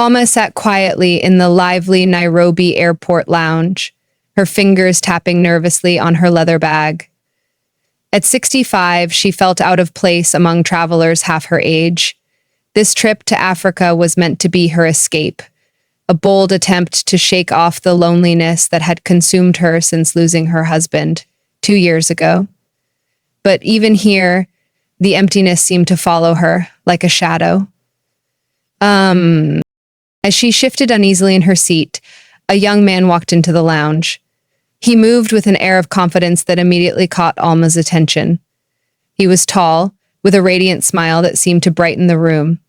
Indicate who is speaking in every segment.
Speaker 1: Alma sat quietly in the lively Nairobi airport lounge, her fingers tapping nervously on her leather bag. At 65, she felt out of place among travelers half her age. This trip to Africa was meant to be her escape, a bold attempt to shake off the loneliness that had consumed her since losing her husband 2 years ago. But even here, the emptiness seemed to follow her like a shadow. As she shifted uneasily in her seat, a young man walked into the lounge. He moved with an air of confidence that immediately caught Alma's attention. He was tall, with a radiant smile that seemed to brighten the room.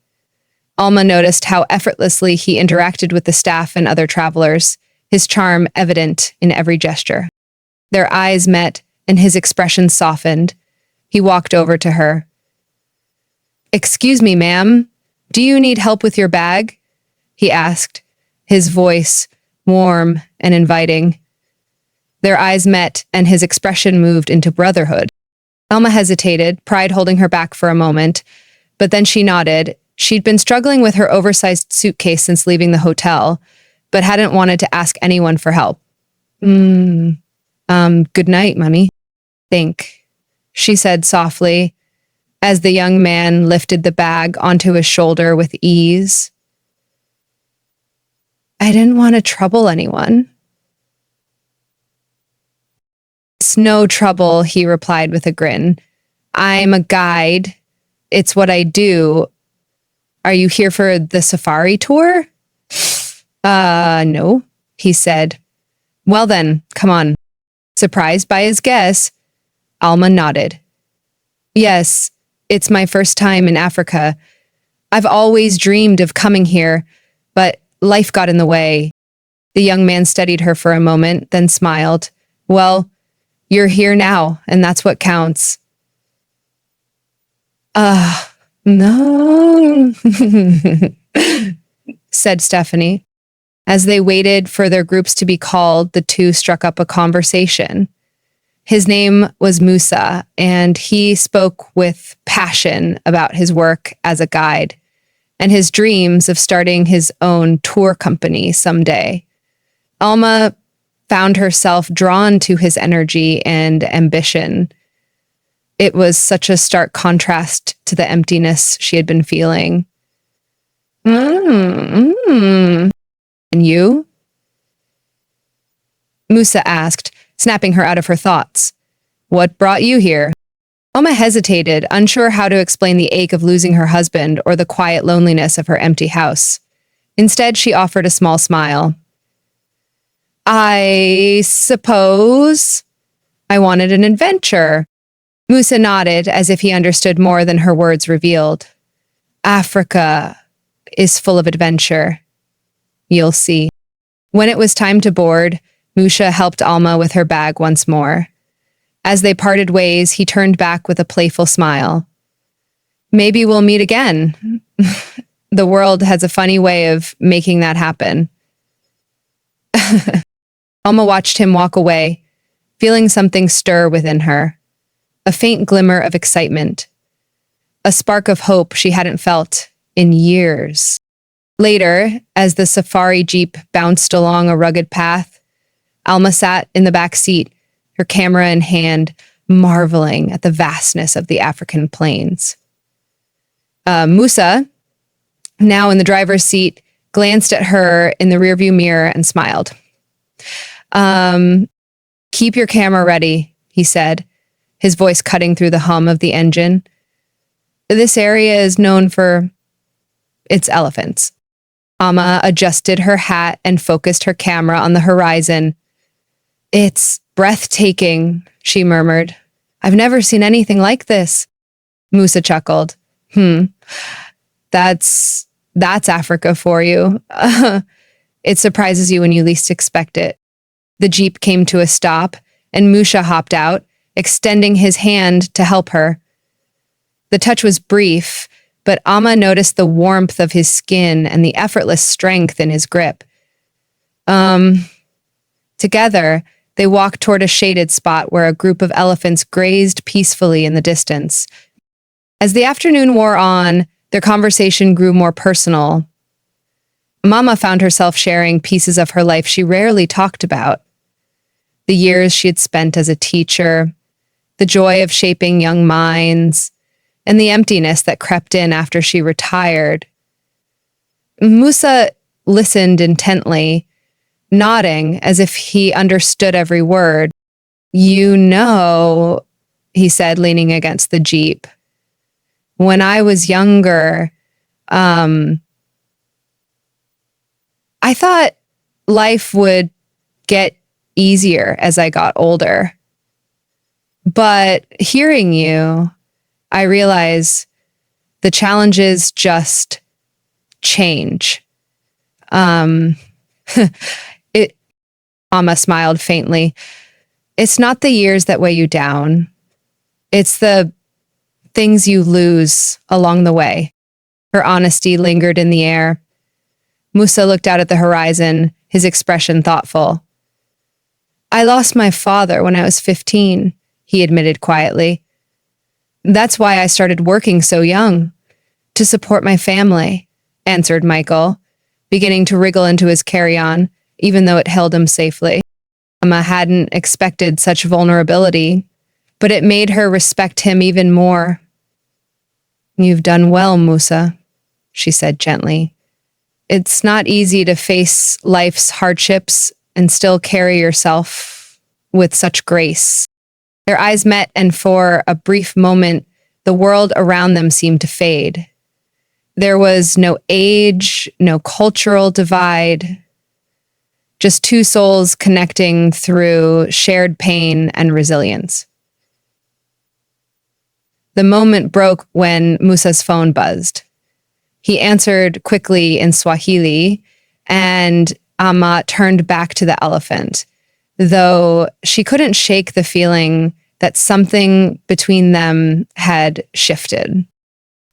Speaker 1: Alma noticed how effortlessly he interacted with the staff and other travelers, his charm evident in every gesture. Their eyes met, and his expression softened. He walked over to her. "Excuse me, ma'am. Do you need help with your bag?" he asked, his voice warm and inviting. Their eyes met, and his expression moved into brotherhood. Alma hesitated, pride holding her back for a moment, but then she nodded. She'd been struggling with her oversized suitcase since leaving the hotel, but hadn't wanted to ask anyone for help. Good night, Mummy. Think, she said softly, as the young man lifted the bag onto his shoulder with ease. I didn't want to trouble anyone. It's no trouble, he replied with a grin. I'm a guide. It's what I do. Are you here for the safari tour? No, he said. Well then, come on. Surprised by his guess, Alma nodded. Yes, it's my first time in Africa. I've always dreamed of coming here, but life got in the way. The young man studied her for a moment, then smiled. Well, you're here now, and that's what counts. No, said Stephanie. As they waited for their groups to be called, the two struck up a conversation. His name was Musa, and he spoke with passion about his work as a guide and his dreams of starting his own tour company someday. Alma found herself drawn to his energy and ambition. It was such a stark contrast to the emptiness she had been feeling. And you? Musa asked, snapping her out of her thoughts. What brought you here? Alma hesitated, unsure how to explain the ache of losing her husband or the quiet loneliness of her empty house. Instead, she offered a small smile. I suppose I wanted an adventure. Musa nodded as if he understood more than her words revealed. Africa is full of adventure. You'll see. When it was time to board, Musa helped Alma with her bag once more. As they parted ways, he turned back with a playful smile. Maybe we'll meet again. The world has a funny way of making that happen. Alma watched him walk away, feeling something stir within her. A faint glimmer of excitement. A spark of hope she hadn't felt in years. Later, as the safari jeep bounced along a rugged path, Alma sat in the back seat, her camera in hand, marveling at the vastness of the African plains. Musa, now in the driver's seat, glanced at her in the rearview mirror and smiled. Keep your camera ready, he said, his voice cutting through the hum of the engine. This area is known for its elephants. Alma adjusted her hat and focused her camera on the horizon. It's breathtaking, she murmured. I've never seen anything like this. Musa chuckled. That's Africa for you. It surprises you when you least expect it. The jeep came to a stop, and Musa hopped out, extending his hand to help her. The touch was brief, but Alma noticed the warmth of his skin and the effortless strength in his grip. Together, they walked toward a shaded spot where a group of elephants grazed peacefully in the distance. As the afternoon wore on, their conversation grew more personal. Mama found herself sharing pieces of her life she rarely talked about. The years she had spent as a teacher, the joy of shaping young minds, and the emptiness that crept in after she retired. Musa listened intently, nodding as if he understood every word. You know, he said, leaning against the Jeep. When I was younger, I thought life would get easier as I got older. But hearing you, I realize the challenges just change. It, Mama smiled faintly. It's not the years that weigh you down. It's the things you lose along the way. Her honesty lingered in the air. Musa looked out at the horizon, his expression thoughtful. I lost my father when I was 15, he admitted quietly. That's why I started working so young, to support my family, answered Michael, beginning to wriggle into his carry-on, even though it held him safely. Emma hadn't expected such vulnerability, but it made her respect him even more. You've done well, Musa, she said gently. It's not easy to face life's hardships and still carry yourself with such grace. Their eyes met, and for a brief moment, the world around them seemed to fade. There was no age, no cultural divide, just two souls connecting through shared pain and resilience. The moment broke when Musa's phone buzzed. He answered quickly in Swahili, and Amma turned back to the elephant, though she couldn't shake the feeling that something between them had shifted.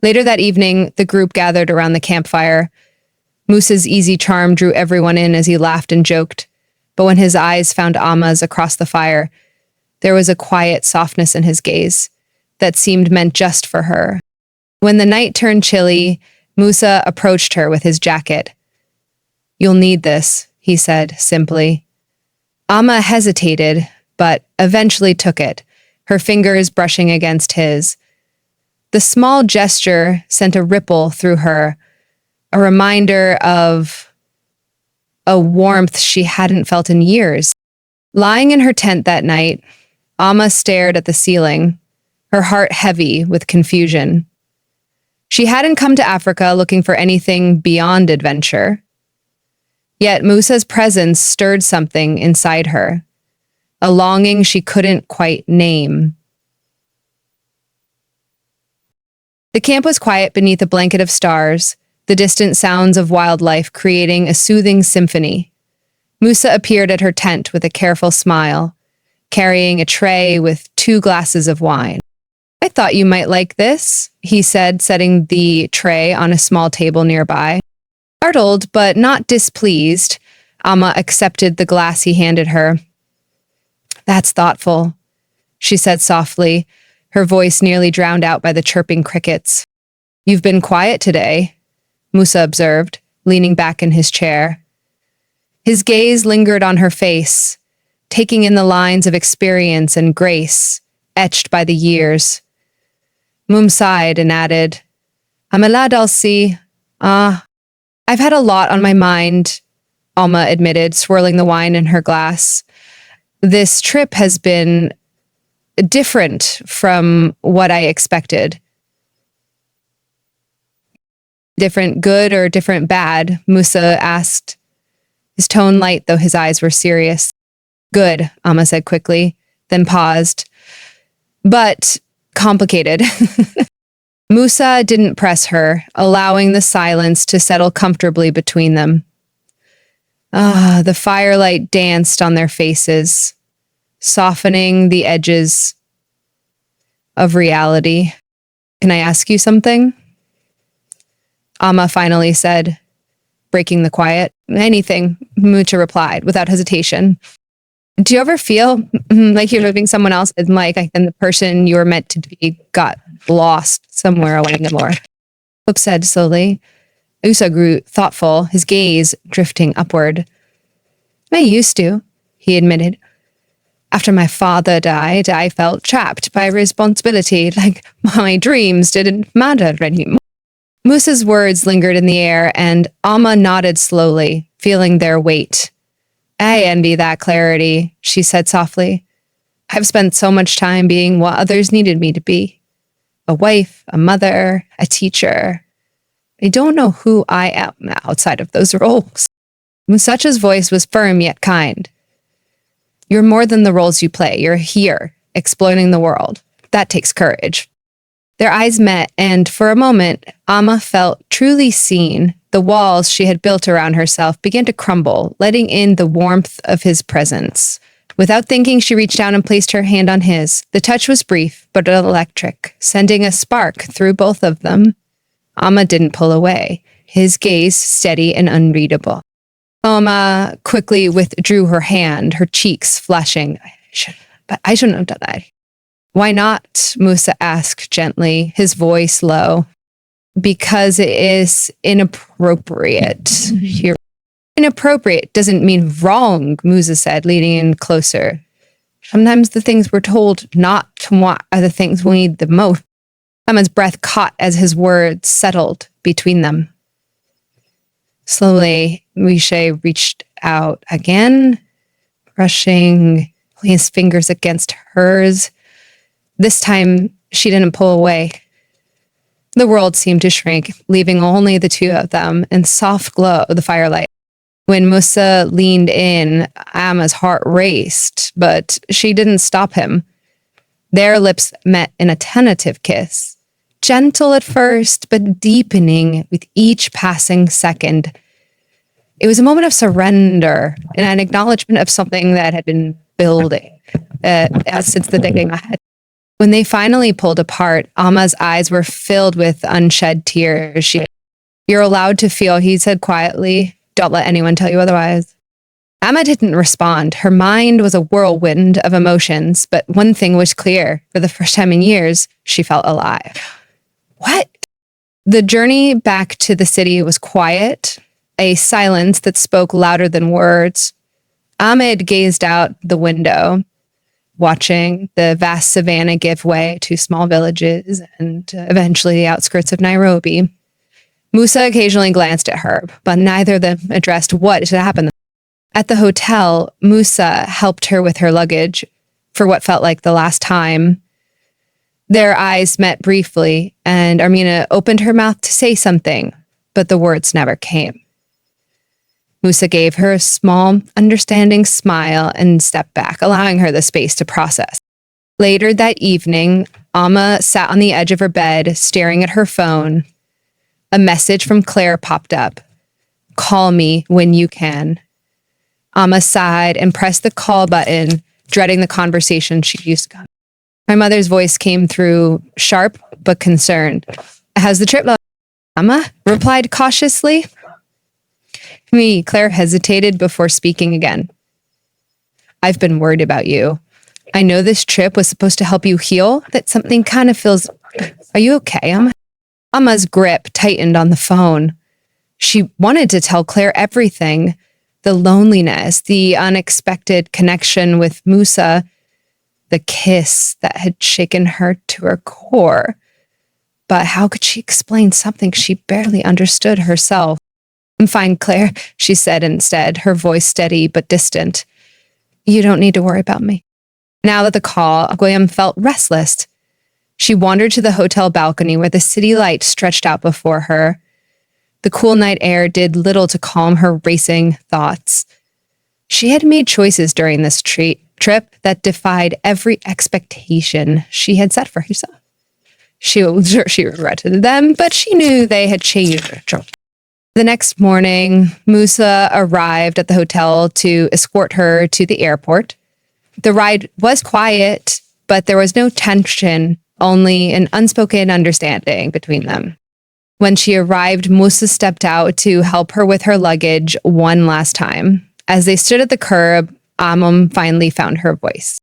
Speaker 1: Later that evening, the group gathered around the campfire. Musa's easy charm drew everyone in as he laughed and joked, but when his eyes found Amma's across the fire, there was a quiet softness in his gaze that seemed meant just for her. When the night turned chilly, Musa approached her with his jacket. You'll need this, he said simply. Amma hesitated, but eventually took it, her fingers brushing against his. The small gesture sent a ripple through her, a reminder of a warmth she hadn't felt in years. Lying in her tent that night, Amma stared at the ceiling, her heart heavy with confusion. She hadn't come to Africa looking for anything beyond adventure. Yet Musa's presence stirred something inside her, a longing she couldn't quite name. The camp was quiet beneath a blanket of stars, the distant sounds of wildlife creating a soothing symphony. Musa appeared at her tent with a careful smile, carrying a tray with 2 glasses of wine. I thought you might like this, he said, setting the tray on a small table nearby. Startled, but not displeased, Amma accepted the glass he handed her. That's thoughtful, she said softly, her voice nearly drowned out by the chirping crickets. You've been quiet today, Musa observed, leaning back in his chair. His gaze lingered on her face, taking in the lines of experience and grace, etched by the years. Mum sighed and added, I'm a lad, I'll see. I've had a lot on my mind, Alma admitted, swirling the wine in her glass. This trip has been different from what I expected. Different good or different bad? Musa asked, his tone light though his eyes were serious. Good, Amma said quickly, then paused. But complicated. Musa didn't press her, allowing the silence to settle comfortably between them. The firelight danced on their faces, softening the edges of reality. Can I ask you something? Amma finally said, breaking the quiet. Anything, Mucha replied without hesitation. Do you ever feel like you're living someone else's life and the person you were meant to be got lost somewhere along the more? Hope said slowly. Musa grew thoughtful, his gaze drifting upward. I used to, he admitted. After my father died, I felt trapped by responsibility, like my dreams didn't matter anymore. Musa's words lingered in the air, and Amma nodded slowly, feeling their weight. I envy that clarity, she said softly. I've spent so much time being what others needed me to be. A wife, a mother, a teacher. I don't know who I am outside of those roles. Musacha's voice was firm yet kind. You're more than the roles you play. You're here, exploring the world. That takes courage. Their eyes met, and for a moment, Amma felt truly seen. The walls she had built around herself began to crumble, letting in the warmth of his presence. Without thinking, she reached down and placed her hand on his. The touch was brief, but electric, sending a spark through both of them. Amma didn't pull away, his gaze steady and unreadable. Amma quickly withdrew her hand, her cheeks flushing. I shouldn't have done that. Why not? Musa asked gently, his voice low. Because it is inappropriate. Inappropriate doesn't mean wrong, Musa said, leaning in closer. Sometimes the things we're told not to want are the things we need the most. Amma's breath caught as his words settled between them. Slowly, Mishe reached out again, brushing his fingers against hers. This time, she didn't pull away. The world seemed to shrink, leaving only the two of them in soft glow of the firelight. When Musa leaned in, Amma's heart raced, but she didn't stop him. Their lips met in a tentative kiss, gentle at first, but deepening with each passing second. It was a moment of surrender and an acknowledgement of something that had been building since the day ahead. When they finally pulled apart, Amma's eyes were filled with unshed tears. You're allowed to feel, he said quietly. Don't let anyone tell you otherwise. Amma didn't respond. Her mind was a whirlwind of emotions, but one thing was clear. For the first time in years, she felt alive. What? The journey back to the city was quiet, a silence that spoke louder than words. Ahmed gazed out the window, watching the vast savannah give way to small villages and eventually the outskirts of Nairobi. Musa occasionally glanced at her, but neither of them addressed what had happened. At the hotel, Musa helped her with her luggage for what felt like the last time. Their eyes met briefly, and Armina opened her mouth to say something, but the words never came. Musa gave her a small, understanding smile and stepped back, allowing her the space to process. Later that evening, Amma sat on the edge of her bed, staring at her phone. A message from Claire popped up. Call me when you can. Amma sighed and pressed the call button, dreading the conversation she used to. My mother's voice came through, sharp but concerned. How's the trip? Amma replied cautiously. Claire hesitated before speaking again. I've been worried about you. I know this trip was supposed to help you heal, that something kind of feels... Are you okay, Amma? Amma's grip tightened on the phone. She wanted to tell Claire everything. The loneliness, the unexpected connection with Musa, the kiss that had shaken her to her core. But how could she explain something she barely understood herself? I'm fine, Claire, she said instead, her voice steady but distant. You don't need to worry about me. Now that the call, William felt restless. She wandered to the hotel balcony where the city light stretched out before her. The cool night air did little to calm her racing thoughts. She had made choices during this trip that defied every expectation she had set for herself. She was sure she regretted them, but she knew they had changed her. The next morning, Musa arrived at the hotel to escort her to the airport. The ride was quiet, but there was no tension, only an unspoken understanding between them. When she arrived, Musa stepped out to help her with her luggage one last time. As they stood at the curb, Amam finally found her voice.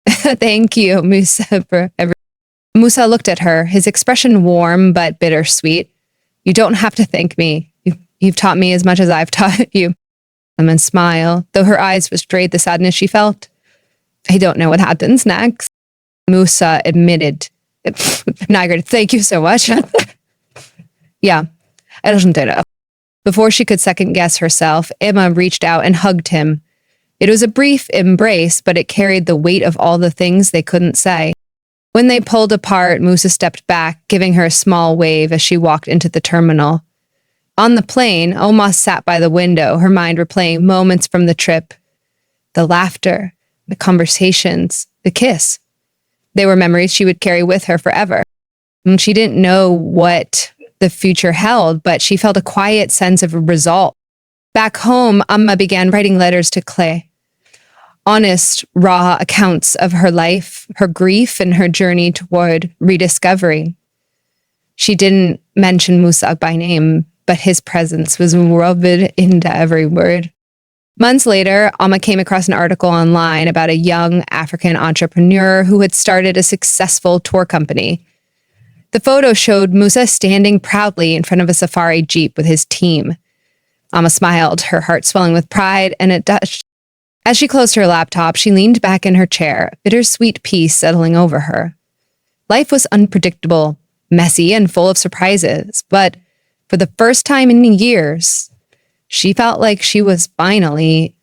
Speaker 1: Thank you, Musa. Musa looked at her, his expression warm but bittersweet. You don't have to thank me. You've taught me as much as I've taught you. Woman smiled, though her eyes betrayed the sadness she felt. I don't know what happens next. Musa admitted. Nigert, thank you so much. Yeah, I don't know. Before she could second guess herself, Emma reached out and hugged him. It was a brief embrace, but it carried the weight of all the things they couldn't say. When they pulled apart, Musa stepped back, giving her a small wave as she walked into the terminal. On the plane, Oma sat by the window, her mind replaying moments from the trip. The laughter, the conversations, the kiss. They were memories she would carry with her forever. And she didn't know what the future held, but she felt a quiet sense of resolve. Back home, Amma began writing letters to Clay. Honest, raw accounts of her life, her grief, and her journey toward rediscovery. She didn't mention Musa by name, but his presence was rubbed into every word. Months later, Amma came across an article online about a young African entrepreneur who had started a successful tour company. The photo showed Musa standing proudly in front of a safari jeep with his team. Amma smiled, her heart swelling with pride, and it touched. As she closed her laptop, she leaned back in her chair, bittersweet peace settling over her. Life was unpredictable, messy, and full of surprises, but for the first time in years, she felt like she was finally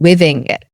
Speaker 1: living it.